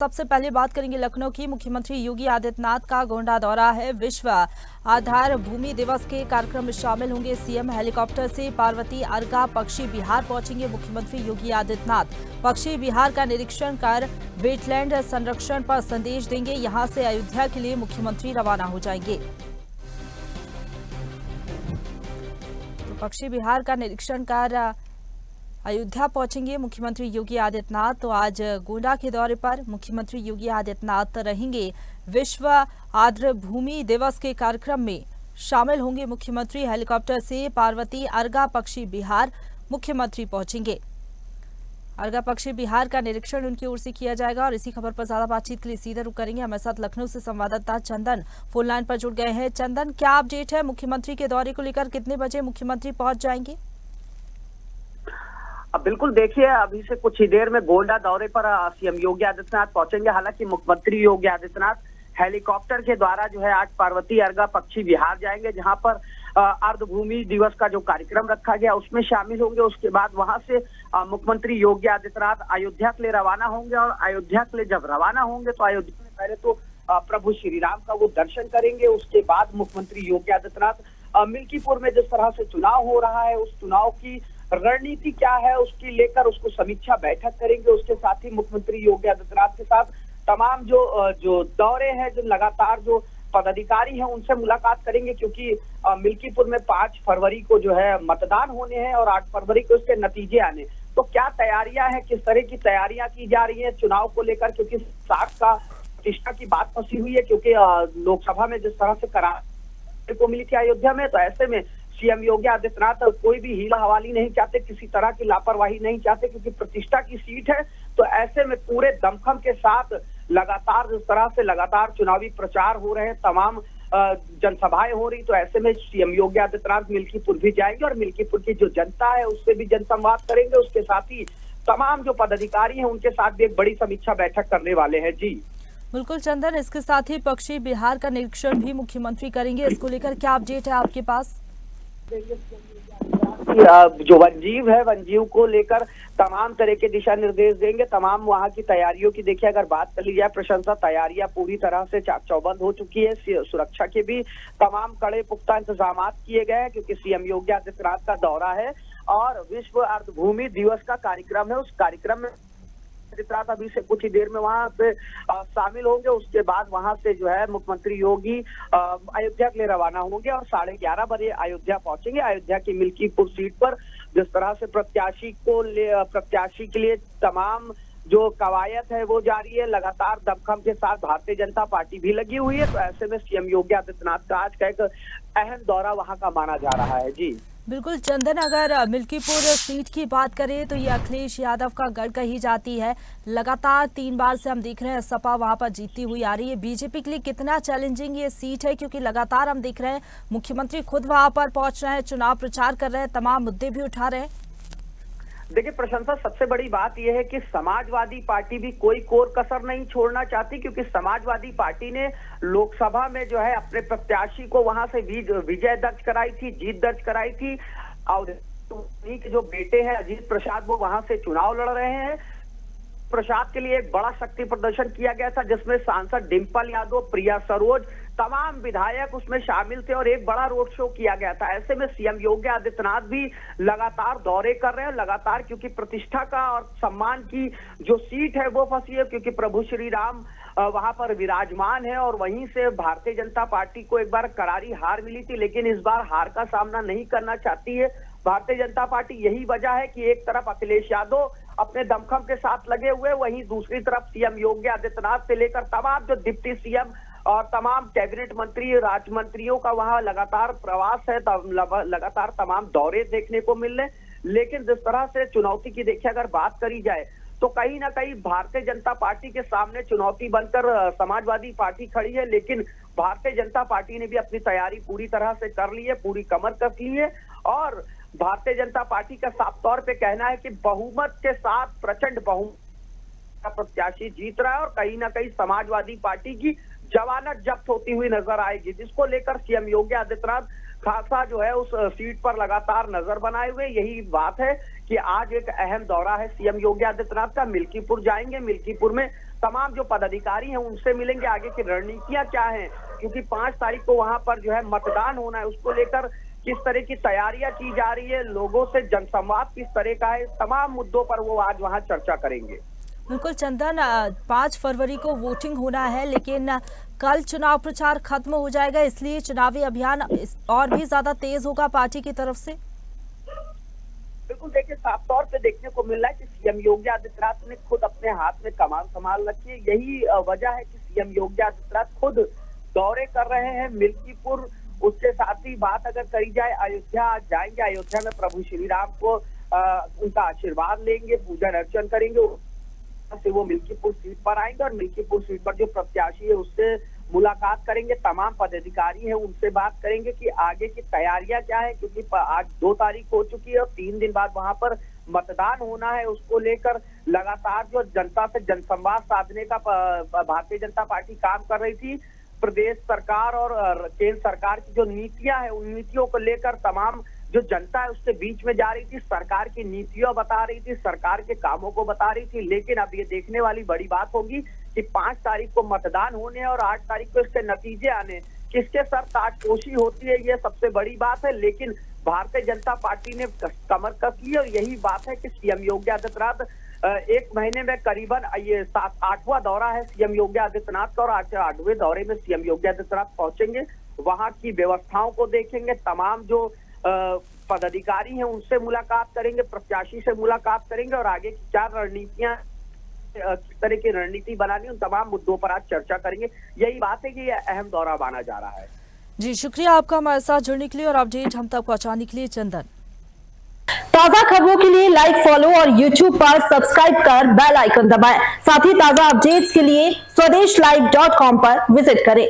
सबसे पहले बात करेंगे लखनऊ की। मुख्यमंत्री योगी आदित्यनाथ का गोंडा दौरा है। विश्व आधार भूमि दिवस के कार्यक्रम में शामिल होंगे सीएम। हेलीकॉप्टर से पार्वती अर्गा पक्षी विहार पहुंचेंगे मुख्यमंत्री योगी आदित्यनाथ। पक्षी विहार का निरीक्षण कर वेटलैंड संरक्षण पर संदेश देंगे। यहां से अयोध्या के लिए मुख्यमंत्री रवाना हो जाएंगे। तो पक्षी विहार का निरीक्षण कर अयोध्या पहुंचेंगे मुख्यमंत्री योगी आदित्यनाथ। तो आज गोंडा के दौरे पर मुख्यमंत्री योगी आदित्यनाथ रहेंगे। विश्व आर्द्र भूमि दिवस के कार्यक्रम में शामिल होंगे मुख्यमंत्री। हेलीकॉप्टर से पार्वती अर्गा पक्षी विहार मुख्यमंत्री पहुंचेंगे। अर्गा पक्षी विहार का निरीक्षण उनकी ओर से किया जाएगा। और इसी खबर पर ज्यादा बातचीत के लिए सीधा रुख करेंगे। हमारे साथ लखनऊ से संवाददाता चंदन फोन लाइन पर जुड़ गए हैं। चंदन, क्या अपडेट है मुख्यमंत्री के दौरे को लेकर? कितने बजे मुख्यमंत्री पहुंच जाएंगे? अब बिल्कुल देखिए, अभी से कुछ ही देर में गोंडा दौरे पर सीएम योगी आदित्यनाथ पहुंचेंगे। हालांकि मुख्यमंत्री योगी आदित्यनाथ हेलीकॉप्टर के द्वारा जो है आज पार्वती अर्गा पक्षी विहार जाएंगे, जहां पर अर्धभूमि दिवस का जो कार्यक्रम रखा गया उसमें शामिल होंगे। उसके बाद वहां से मुख्यमंत्री योगी आदित्यनाथ अयोध्या के लिए रवाना होंगे। और अयोध्या के लिए जब रवाना होंगे तो अयोध्या में पहले तो प्रभु श्री राम का वो दर्शन करेंगे। उसके बाद मुख्यमंत्री योगी आदित्यनाथ मिल्कीपुर में जिस तरह से चुनाव हो रहा है, उस चुनाव की रणनीति क्या है उसकी लेकर उसको समीक्षा बैठक करेंगे। उसके साथ ही मुख्यमंत्री योगी आदित्यनाथ के साथ तमाम जो दौरे हैं, जो लगातार जो पदाधिकारी हैं उनसे मुलाकात करेंगे, क्योंकि मिल्कीपुर में 5 फरवरी को जो है मतदान होने हैं और 8 फरवरी को इसके नतीजे आने। तो क्या तैयारियां हैं, किस तरह की तैयारियां की जा रही है चुनाव को लेकर, क्योंकि 60 का प्रतिष्ठा की बात फंसी हुई है, क्योंकि लोकसभा में जिस तरह से करार को मिली थी अयोध्या में, तो ऐसे में सीएम योगी आदित्यनाथ कोई भी हीला हवाली नहीं चाहते, किसी तरह की लापरवाही नहीं चाहते, क्योंकि प्रतिष्ठा की सीट है। तो ऐसे में पूरे दमखम के साथ लगातार जिस तरह से लगातार चुनावी प्रचार हो रहे हैं, तमाम जनसभाएं हो रही, तो ऐसे में सीएम योगी आदित्यनाथ मिल्कीपुर भी जाएंगे और मिल्कीपुर की जो जनता है उससे भी जनसंवाद करेंगे। उसके साथ ही तमाम जो पदाधिकारी हैं उनके साथ भी एक बड़ी समीक्षा बैठक करने वाले हैं। जी बिल्कुल चंदन, इसके साथ ही पक्षी विहार का निरीक्षण भी मुख्यमंत्री करेंगे। इसको लेकर क्या अपडेट है आपके पास? जो वनजीव है, वनजीव को लेकर तमाम तरह के दिशा निर्देश देंगे। तमाम वहां की तैयारियों की देखिए अगर बात कर ली जाए, प्रशंसा तैयारियां पूरी तरह से चाक चौबंद हो चुकी है। सुरक्षा के भी तमाम कड़े पुख्ता इंतजाम किए गए हैं, क्योंकि सीएम योगी आदित्यनाथ का दौरा है और विश्व अर्धभूमि दिवस का कार्यक्रम है। उस कार्यक्रम में आदित्यनाथ अभी से कुछ ही देर में वहां पे शामिल होंगे। उसके बाद वहां से जो है मुख्यमंत्री योगी अयोध्या के लिए रवाना होंगे और 11:30 बजे अयोध्या पहुंचेंगे। अयोध्या की मिल्कीपुर सीट पर जिस तरह से प्रत्याशी के लिए तमाम जो कवायद है वो जारी है, लगातार दमखम के साथ भारतीय जनता पार्टी भी लगी हुई है। तो ऐसे में सीएम योगी आदित्यनाथ का आज का एक अहम दौरा वहां का माना जा रहा है। जी बिल्कुल चंदन, अगर मिल्कीपुर सीट की बात करें तो ये अखिलेश यादव का गढ़ कही जाती है। लगातार 3 बार से हम देख रहे हैं सपा वहां पर जीतती हुई आ रही है। बीजेपी के लिए कितना चैलेंजिंग ये सीट है, क्योंकि लगातार हम देख रहे हैं मुख्यमंत्री खुद वहां पर पहुंच रहे हैं, चुनाव प्रचार कर रहे हैं, तमाम मुद्दे भी उठा रहे हैं। देखिए प्रशंसा, सबसे बड़ी बात यह है कि समाजवादी पार्टी भी कोई कोर कसर नहीं छोड़ना चाहती, क्योंकि समाजवादी पार्टी ने लोकसभा में जो है अपने प्रत्याशी को वहां से विजय दर्ज कराई थी, जीत दर्ज कराई थी। और उन्हीं के जो बेटे हैं अजीत प्रसाद, वो वहां से चुनाव लड़ रहे हैं। प्रसाद के लिए एक बड़ा शक्ति प्रदर्शन किया गया था, जिसमें सांसद डिंपल यादव, प्रिया सरोज, तमाम विधायक उसमें शामिल थे और एक बड़ा रोड शो किया गया था। ऐसे में सीएम योगी आदित्यनाथ भी लगातार दौरे कर रहे हैं, लगातार, क्योंकि प्रतिष्ठा का और सम्मान की जो सीट है वो फंसी है, क्योंकि प्रभु श्री राम वहां पर विराजमान है। और वहीं से भारतीय जनता पार्टी को एक बार करारी हार मिली थी, लेकिन इस बार हार का सामना नहीं करना चाहती है भारतीय जनता पार्टी। यही वजह है कि एक तरफ अखिलेश यादव अपने दमखम के साथ लगे हुए, वहीं दूसरी तरफ सीएम योगी आदित्यनाथ से लेकर तमाम जो डिप्टी सीएम और तमाम कैबिनेट मंत्री, राज्य मंत्रियों का वहां लगातार प्रवास है, लगातार तमाम दौरे देखने को मिल रहे। लेकिन जिस तरह से चुनौती की देखिए अगर बात करी जाए, तो कहीं ना कहीं भारतीय जनता पार्टी के सामने चुनौती बनकर समाजवादी पार्टी खड़ी है। लेकिन भारतीय जनता पार्टी ने भी अपनी तैयारी पूरी तरह से कर ली है, पूरी कमर कस ली है। और भारतीय जनता पार्टी का साफ तौर पे कहना है कि बहुमत के साथ, प्रचंड बहुमत का प्रत्याशी जीत रहा है और कहीं ना कहीं समाजवादी पार्टी की जमानत जब्त होती हुई नजर आएगी, जिसको लेकर सीएम योगी आदित्यनाथ खासा जो है उस सीट पर लगातार नजर बनाए हुए। यही बात है कि आज एक अहम दौरा है सीएम योगी आदित्यनाथ का। मिल्कीपुर जाएंगे, मिल्कीपुर में तमाम जो पदाधिकारी हैं उनसे मिलेंगे, आगे की रणनीतियां क्या हैं, क्योंकि 5 तारीख को वहां पर जो है मतदान होना है, उसको लेकर किस तरह की तैयारियां की जा रही है, लोगों से जनसंवाद किस तरह का है, तमाम मुद्दों पर वो आज वहां चर्चा करेंगे। बिल्कुल चंदन, 5 फरवरी को वोटिंग होना है, लेकिन कल चुनाव प्रचार खत्म हो जाएगा, इसलिए चुनावी अभियान और भी ज्यादा तेज होगा पार्टी की तरफ से। बिल्कुल, देखिए साफ तौर पे देखने को मिल रहा है कि सीएम योगी आदित्यनाथ ने खुद अपने हाथ में कमान संभाल रखी है। यही वजह है कि सीएम योगी आदित्यनाथ खुद दौरे कर रहे हैं मिल्कीपुर। उसके साथ ही बात अगर करी जाए, अयोध्या आज जाएंगे, अयोध्या में प्रभु श्री राम को उनका आशीर्वाद लेंगे, पूजन अर्चन करेंगे, से वो मिल्कीपुर सीट पर आएंगे और मिल्कीपुर सीट पर जो प्रत्याशी है उससे मुलाकात करेंगे, तमाम पदाधिकारी हैं उनसे बात करेंगे कि आगे की तैयारियां क्या है, क्योंकि आज 2 तारीख हो चुकी है और 3 दिन बाद वहां पर मतदान होना है। उसको लेकर लगातार जो जनता से जनसंवाद साधने का भारतीय जनता पार्टी काम कर रही थी। प्रदेश सरकार और केंद्र सरकार की जो नीतियां हैं, उन नीतियों को लेकर तमाम जो जनता है उसके बीच में जा रही थी, सरकार की नीतियों बता रही थी, सरकार के कामों को बता रही थी। लेकिन अब ये देखने वाली बड़ी बात होगी कि 5 तारीख को मतदान होने और 8 तारीख को इसके नतीजे आने, किसके सर ताजपोशी होती है, ये सबसे बड़ी बात है। लेकिन भारतीय जनता पार्टी ने कमर कस ली और यही बात है कि सीएम योगी आदित्यनाथ 1 महीने में करीबन ये 8वां दौरा है सीएम योगी आदित्यनाथ का, और 8वें दौरे में सीएम योगी आदित्यनाथ पहुंचेंगे, वहां की व्यवस्थाओं को देखेंगे, तमाम जो पदाधिकारी हैं उनसे मुलाकात करेंगे, प्रत्याशी से मुलाकात करेंगे और आगे की क्या रणनीतियां, किस तरह की रणनीति बनानी, उन तमाम मुद्दों पर आज चर्चा करेंगे। यही बात है कि यह अहम दौरा माना जा रहा है। जी शुक्रिया आपका हमारे साथ जुड़ने के लिए और अपडेट हम तक पहुंचाने के लिए चंदन। ताजा खबरों के लिए लाइक, फॉलो और YouTube पर सब्सक्राइब कर बेल आइकन दबाएं। साथ ही ताजा अपडेट्स के लिए swedeshlive.com पर विजिट करें।